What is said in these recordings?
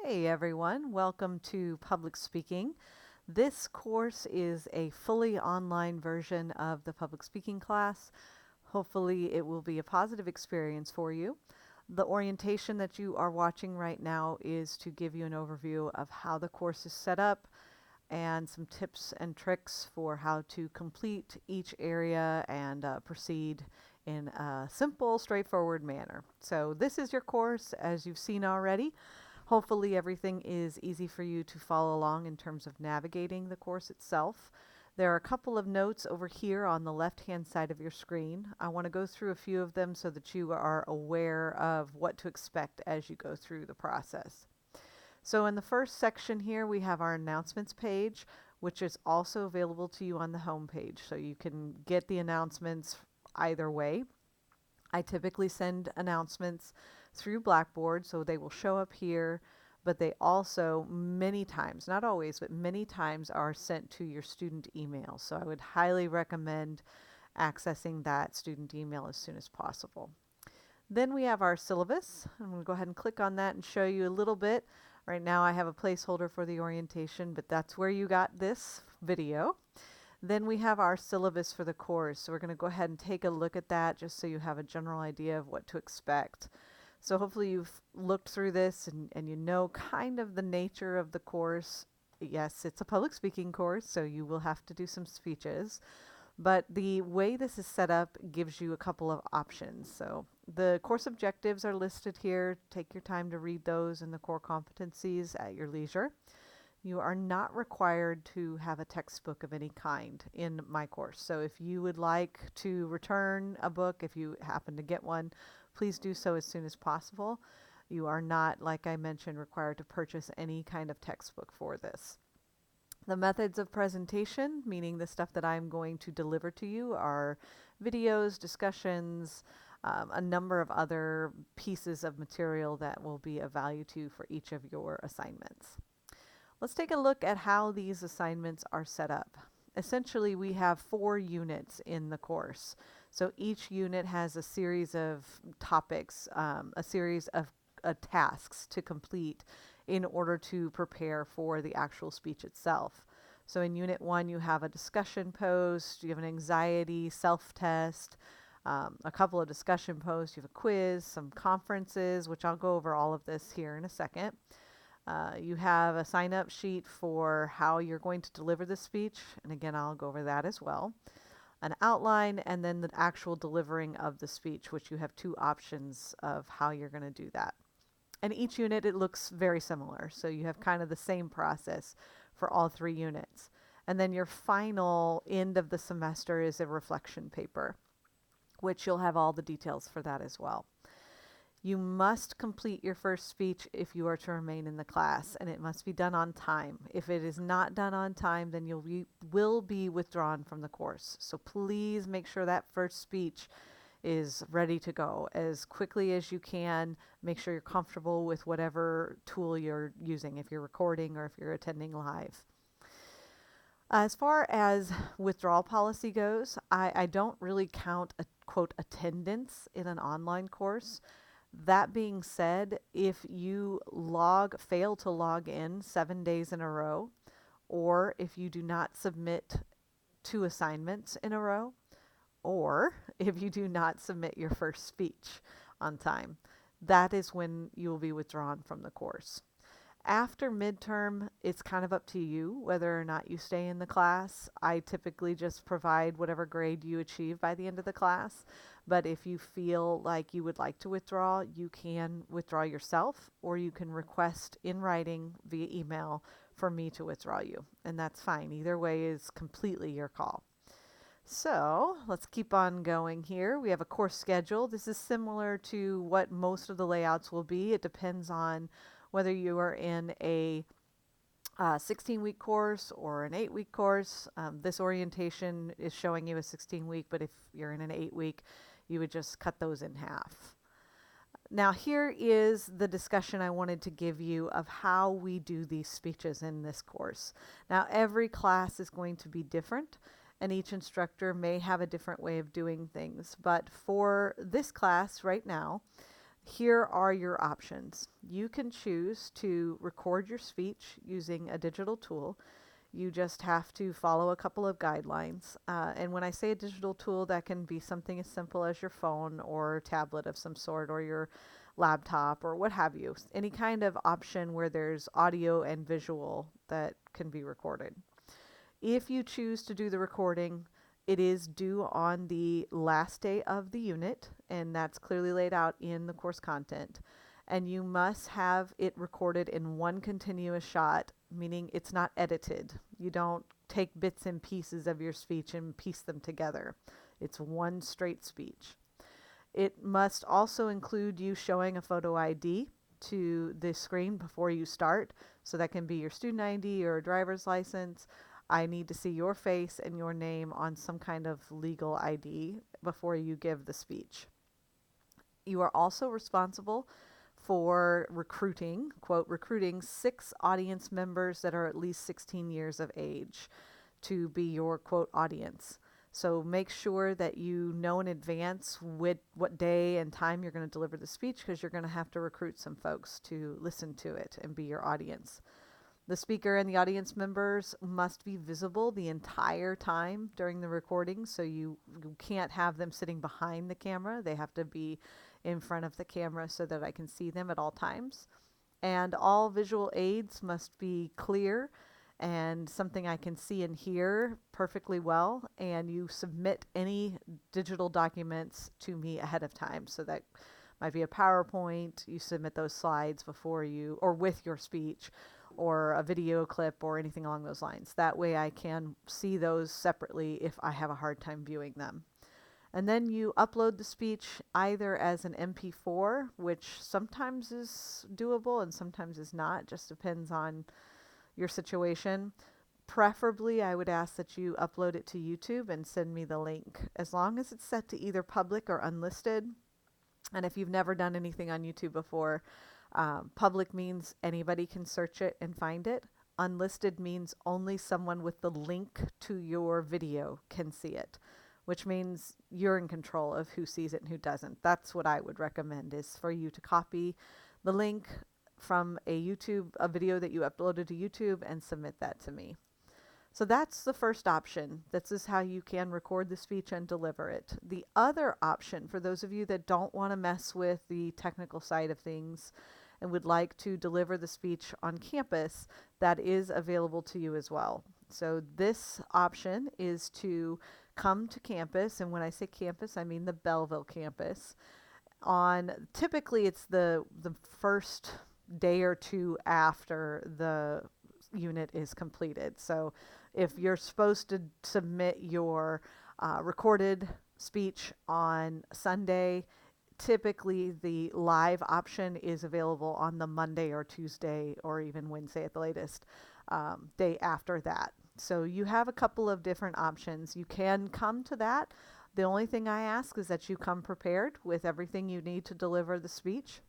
Hey everyone, welcome to Public Speaking. This course is a fully online version of the public speaking class. Hopefully it will be a positive experience for you. The orientation that you are watching right now is to give you an overview of how the course is set up and some tips and tricks for how to complete each area and proceed in a simple, straightforward manner. So this is your course, as you've seen already. Hopefully everything is easy for you to follow along in terms of navigating the course itself. There are a couple of notes over here on the left-hand side of your screen. I want to go through a few of them so that you are aware of what to expect as you go through the process. So in the first section here, we have our announcements page, which is also available to you on the home page. So you can get the announcements either way. I typically send announcements through Blackboard, so they will show up here, but they also many times, not always, but many times are sent to your student email. So I would highly recommend accessing that student email as soon as possible. Then we have our syllabus. I'm going to go ahead and click on that and show you a little bit. Right now I have a placeholder for the orientation, but that's where you got this video. Then we have our syllabus for the course. So we're going to go ahead and take a look at that just so you have a general idea of what to expect. So hopefully you've looked through this and you know kind of the nature of the course. Yes, it's a public speaking course, so you will have to do some speeches. But the way this is set up gives you a couple of options. So the course objectives are listed here. Take your time to read those and the core competencies at your leisure. You are not required to have a textbook of any kind in my course. So if you would like to return a book, if you happen to get one, please do so as soon as possible. You are not, like I mentioned, required to purchase any kind of textbook for this. The methods of presentation, meaning the stuff that I'm going to deliver to you, are videos, discussions, a number of other pieces of material that will be of value to you for each of your assignments. Let's take a look at how these assignments are set up. Essentially, we have 4 units in the course. So each unit has a series of topics, a series of tasks to complete in order to prepare for the actual speech itself. So in Unit 1, you have a discussion post, you have an anxiety self-test, a couple of discussion posts, you have a quiz, some conferences, which I'll go over all of this here in a second. You have a sign-up sheet for how you're going to deliver the speech, and again, I'll go over that as well. An outline, and then the actual delivering of the speech, which you have 2 options of how you're going to do that. And each unit, it looks very similar, so you have kind of the same process for all 3 units. And then your final end of the semester is a reflection paper, which you'll have all the details for that as well. You must complete your first speech if you are to remain in the class, and it must be done on time. If it is not done on time, then you will be withdrawn from the course. So please make sure that first speech is ready to go as quickly as you can. Make sure you're comfortable with whatever tool you're using, if you're recording or if you're attending live. As far as withdrawal policy goes, I don't really count a quote attendance in an online course. That being said, if you fail to log in 7 days in a row, or if you do not submit 2 assignments in a row, or if you do not submit your first speech on time, that is when you will be withdrawn from the course. After midterm, it's kind of up to you whether or not you stay in the class. I typically just provide whatever grade you achieve by the end of the class. But if you feel like you would like to withdraw, you can withdraw yourself, or you can request in writing via email for me to withdraw you. And that's fine. Either way is completely your call. So let's keep on going here. We have a course schedule. This is similar to what most of the layouts will be. It depends on whether you are in a 16-week course or an 8-week course. This orientation is showing you a 16-week, but if you're in an 8-week, you would just cut those in half. Now here is the discussion I wanted to give you of how we do these speeches in this course. Now every class is going to be different, and each instructor may have a different way of doing things, but for this class right now, Here are your options. You can choose to record your speech using a digital tool. You just have to follow a couple of guidelines. And when I say a digital tool, that can be something as simple as your phone or tablet of some sort, or your laptop, or what have you. Any kind of option where there's audio and visual that can be recorded. If you choose to do the recording, it is due on the last day of the unit, and that's clearly laid out in the course content. And you must have it recorded in one continuous shot, meaning it's not edited. You don't take bits and pieces of your speech and piece them together. It's one straight speech. It must also include you showing a photo ID to the screen before you start. So that can be your student ID or a driver's license. I need to see your face and your name on some kind of legal ID before you give the speech. You are also responsible for recruiting, quote, recruiting 6 audience members that are at least 16 years of age to be your, quote, audience. So make sure that you know in advance what day and time you're going to deliver the speech, because you're going to have to recruit some folks to listen to it and be your audience. The speaker and the audience members must be visible the entire time during the recording, so you can't have them sitting behind the camera. They have to be in front of the camera so that I can see them at all times. And all visual aids must be clear and something I can see and hear perfectly well, and you submit any digital documents to me ahead of time. So that might be a PowerPoint, you submit those slides before you, or with your speech, or a video clip or anything along those lines. That way I can see those separately if I have a hard time viewing them. And then you upload the speech either as an MP4, which sometimes is doable and sometimes is not, just depends on your situation. Preferably, I would ask that you upload it to YouTube and send me the link, as long as it's set to either public or unlisted. And if you've never done anything on YouTube before, public means anybody can search it and find it. Unlisted means only someone with the link to your video can see it, which means you're in control of who sees it and who doesn't. That's what I would recommend, is for you to copy the link from a video that you uploaded to YouTube, and submit that to me. So that's the first option. This is how you can record the speech and deliver it. The other option, for those of you that don't want to mess with the technical side of things and would like to deliver the speech on campus, that is available to you as well. So this option is to come to campus, and when I say campus, I mean the Belleville campus. Typically it's the first day or two after the unit is completed. So if you're supposed to submit your recorded speech on Sunday, typically the live option is available on the Monday or Tuesday or even Wednesday at the latest, day after that. So you have a couple of different options. You can come to that. The only thing I ask is that you come prepared with everything you need to deliver the speech.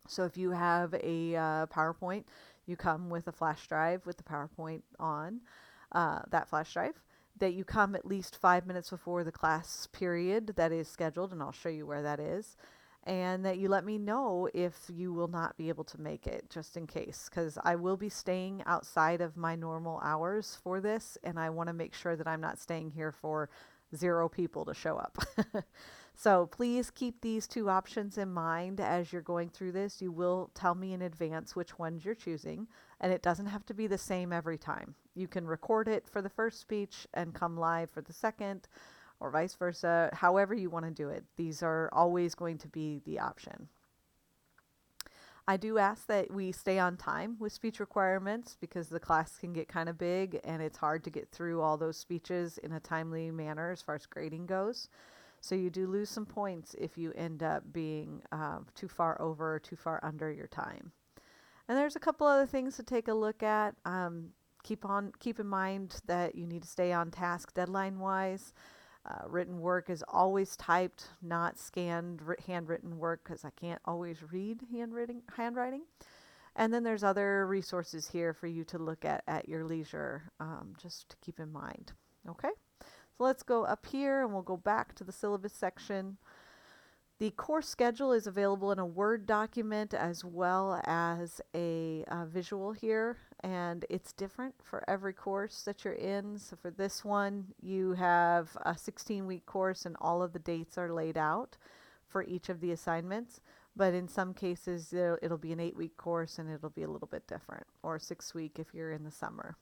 So if you have a PowerPoint, you come with a flash drive with the PowerPoint on that flash drive. That you come at least 5 minutes before the class period that is scheduled, and I'll show you where that is. And that you let me know if you will not be able to make it, just in case, because I will be staying outside of my normal hours for this, and I want to make sure that I'm not staying here for 0 people to show up. So please keep these 2 options in mind as you're going through this. You will tell me in advance which ones you're choosing, and it doesn't have to be the same every time. You can record it for the first speech and come live for the second, or vice versa, however you want to do it. These are always going to be the option. I do ask that we stay on time with speech requirements, because the class can get kind of big and it's hard to get through all those speeches in a timely manner as far as grading goes. So you do lose some points if you end up being too far over or too far under your time. And there's a couple other things to take a look at. Keep in mind that you need to stay on task deadline-wise. Written work is always typed, not scanned handwritten work, because I can't always read handwriting. And then there's other resources here for you to look at your leisure, just to keep in mind. Okay, so let's go up here and we'll go back to the syllabus section. The course schedule is available in a Word document as well as a visual here, and it's different for every course that you're in. So for this one, you have a 16-week course and all of the dates are laid out for each of the assignments. But in some cases, it'll be an 8-week course and it'll be a little bit different, or a 6-week if you're in the summer.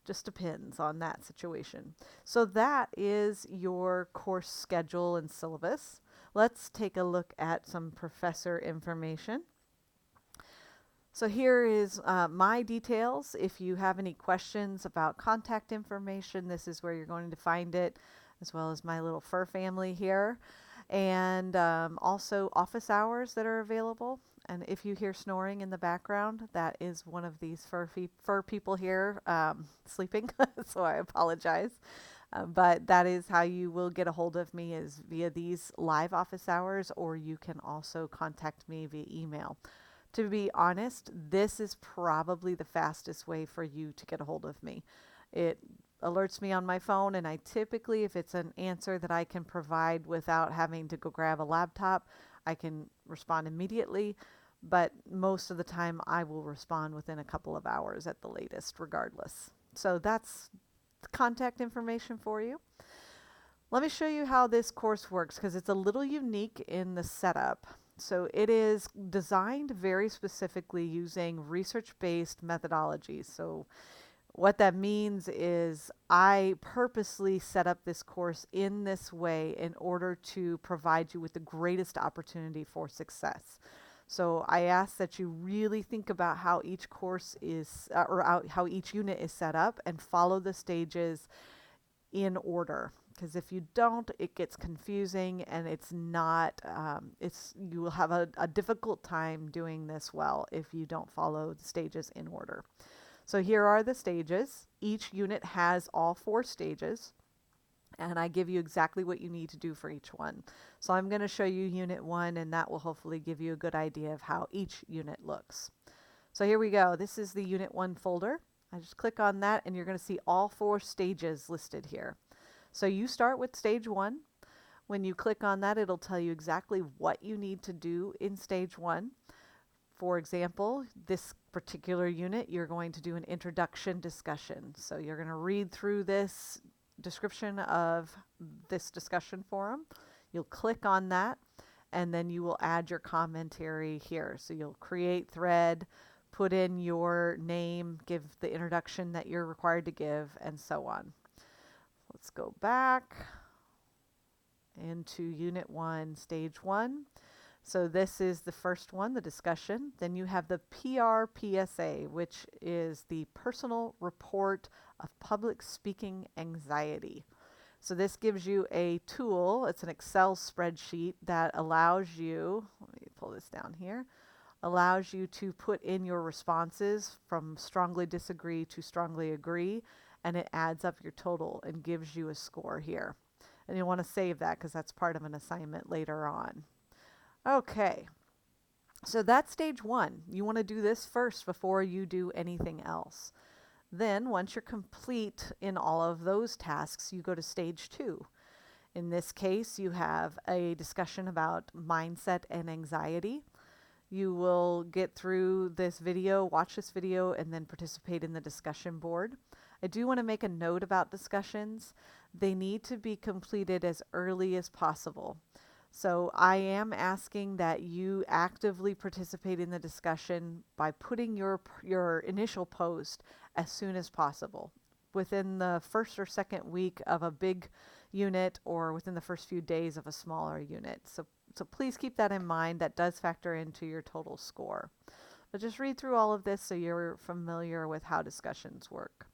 Just depends on that situation. So that is your course schedule and syllabus. Let's take a look at some professor information. So here is my details. If you have any questions about contact information, this is where you're going to find it, as well as my little fur family here. And also office hours that are available. And if you hear snoring in the background, that is one of these fur people here sleeping, so I apologize. But that is how you will get a hold of me, is via these live office hours, or you can also contact me via email. To be honest, this is probably the fastest way for you to get a hold of me. It alerts me on my phone, and I typically, if it's an answer that I can provide without having to go grab a laptop, I can respond immediately. But most of the time I will respond within a couple of hours at the latest, regardless. So that's the contact information for you. Let me show you how this course works, because it's a little unique in the setup. So it is designed very specifically using research-based methodologies. So what that means is I purposely set up this course in this way in order to provide you with the greatest opportunity for success. So I ask that you really think about how each course is, how each unit is set up, and follow the stages in order. Because if you don't, it gets confusing, and it's not, you will have a difficult time doing this well if you don't follow the stages in order. So here are the stages. Each unit has all 4 stages, and I give you exactly what you need to do for each one. So I'm going to show you Unit 1, and that will hopefully give you a good idea of how each unit looks. So here we go. This is the Unit 1 folder. I just click on that, and you're going to see all 4 stages listed here. So you start with Stage 1. When you click on that, it'll tell you exactly what you need to do in Stage 1. For example, this particular unit, you're going to do an introduction discussion. So you're going to read through this description of this discussion forum. You'll click on that, and then you will add your commentary here. So you'll create thread, put in your name, give the introduction that you're required to give, and so on. Let's go back into Unit 1, Stage 1. So this is the first one, the discussion. Then you have the PRPSA, which is the Personal Report of Public Speaking Anxiety. So this gives you a tool. It's an Excel spreadsheet that allows you, let me pull this down here, allows you to put in your responses from strongly disagree to strongly agree, and it adds up your total and gives you a score here. And you'll want to save that because that's part of an assignment later on. Okay, so that's Stage 1. You want to do this first before you do anything else. Then, once you're complete in all of those tasks, you go to Stage 2. In this case, you have a discussion about mindset and anxiety. You will get through this video, watch this video, and then participate in the discussion board. I do want to make a note about discussions. They need to be completed as early as possible. So I am asking that you actively participate in the discussion by putting your initial post as soon as possible, within the first or second week of a big unit, or within the first few days of a smaller unit. So please keep that in mind. That does factor into your total score. But just read through all of this so you're familiar with how discussions work.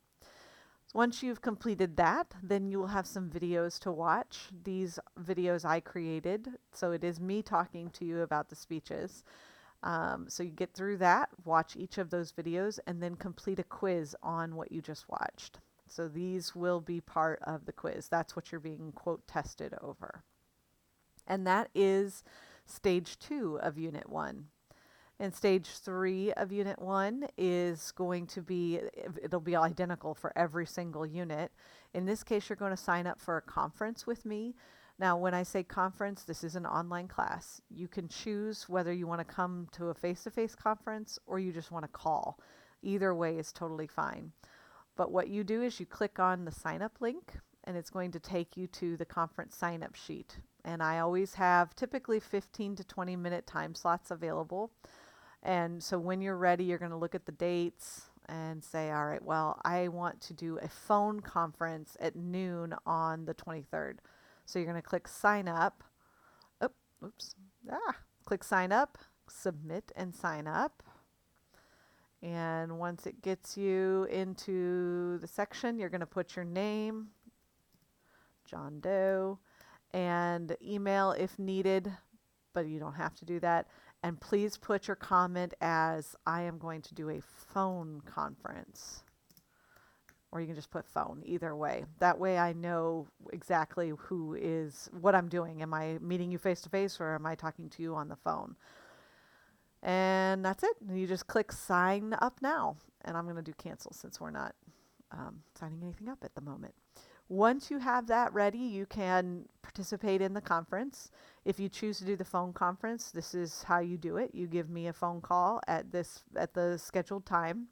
Once you've completed that, then you will have some videos to watch. These videos I created, so it is me talking to you about the speeches. So you get through that, watch each of those videos, and then complete a quiz on what you just watched. So these will be part of the quiz. That's what you're being, quote, tested over. And that is Stage 2 of Unit 1. And Stage 3 of Unit 1 is going to be, it'll be identical for every single unit. In this case, you're going to sign up for a conference with me. Now, when I say conference, this is an online class. You can choose whether you want to come to a face-to-face conference or you just want to call. Either way is totally fine. But what you do is you click on the sign-up link, and it's going to take you to the conference sign-up sheet. And I always have typically 15 to 20 minute time slots available. And so when you're ready, you're going to look at the dates and say, all right, well, I want to do a phone conference at noon on the 23rd. So you're going to click sign up. Click sign up, submit and sign up. And once it gets you into the section, you're going to put your name, John Doe, and email if needed, but you don't have to do that. And please put your comment as I am going to do a phone conference. Or you can just put phone, either way. That way I know exactly what I'm doing. Am I meeting you face to face or am I talking to you on the phone? And that's it. You just click sign up now. And I'm going to do cancel since we're not signing anything up at the moment. Once you have that ready, you can participate in the conference. If you choose to do the phone conference, this is how you do it. You give me a phone call at the scheduled time.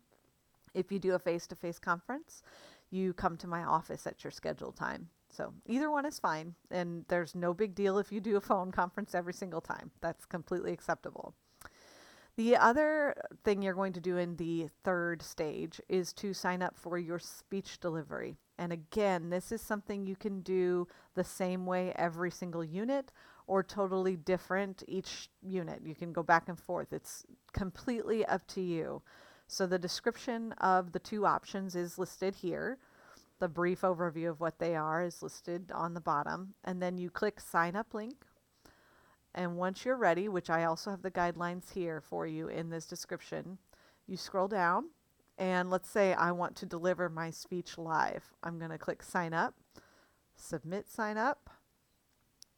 If you do a face-to-face conference, you come to my office at your scheduled time. So either one is fine, and there's no big deal if you do a phone conference every single time. That's completely acceptable. The other thing you're going to do in the third stage is to sign up for your speech delivery. And again, this is something you can do the same way every single unit or totally different each unit. You can go back and forth. It's completely up to you. So the description of the two options is listed here. The brief overview of what they are is listed on the bottom. And then you click sign up link. And once you're ready, which I also have the guidelines here for you in this description, you scroll down and let's say I want to deliver my speech live. I'm going to click sign up, submit sign up,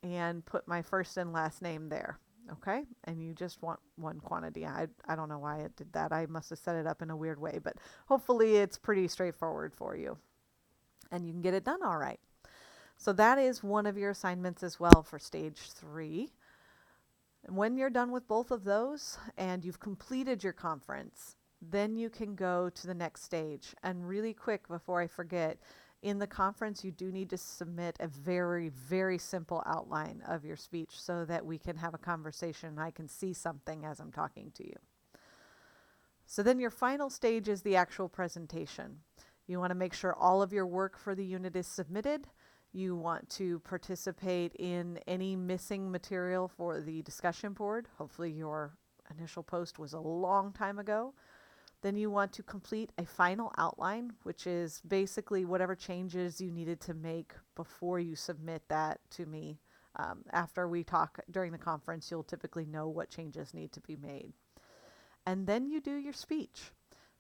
and put my first and last name there. Okay, and you just want one quantity. I don't know why it did that. I must have set it up in a weird way, but hopefully it's pretty straightforward for you. And you can get it done all right. So that is one of your assignments as well for stage 3. And when you're done with both of those and you've completed your conference, then you can go to the next stage. And really quick, before I forget, in the conference, you do need to submit a very, very simple outline of your speech so that we can have a conversation and I can see something as I'm talking to you. So then your final stage is the actual presentation. You want to make sure all of your work for the unit is submitted. You want to participate in any missing material for the discussion board. Hopefully your initial post was a long time ago. Then you want to complete a final outline, which is basically whatever changes you needed to make before you submit that to me. After we talk during the conference, you'll typically know what changes need to be made. And then you do your speech.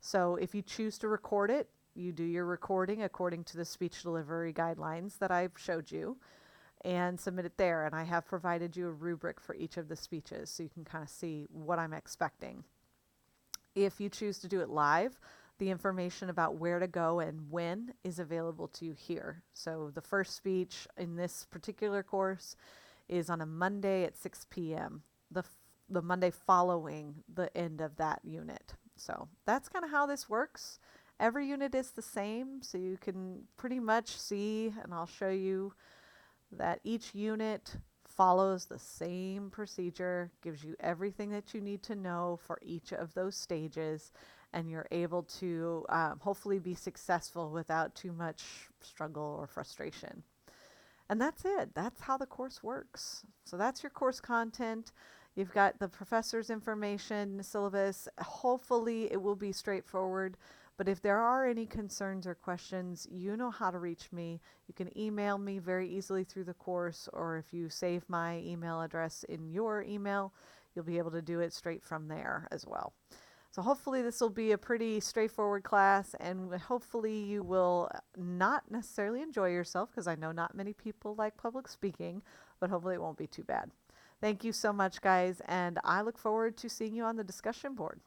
So if you choose to record it, you do your recording according to the speech delivery guidelines that I've showed you and submit it there. And I have provided you a rubric for each of the speeches so you can kind of see what I'm expecting. If you choose to do it live, the information about where to go and when is available to you here. So the first speech in this particular course is on a Monday at 6 p.m., the Monday following the end of that unit. So that's kind of how this works. Every unit is the same, so you can pretty much see, and I'll show you, that each unit follows the same procedure, gives you everything that you need to know for each of those stages, and you're able to hopefully be successful without too much struggle or frustration. And that's it. That's how the course works. So that's your course content. You've got the professor's information, syllabus. Hopefully it will be straightforward. But if there are any concerns or questions, you know how to reach me. You can email me very easily through the course, or if you save my email address in your email, you'll be able to do it straight from there as well. So hopefully this will be a pretty straightforward class, and hopefully you will not necessarily enjoy yourself, because I know not many people like public speaking, but hopefully it won't be too bad. Thank you so much, guys, and I look forward to seeing you on the discussion board.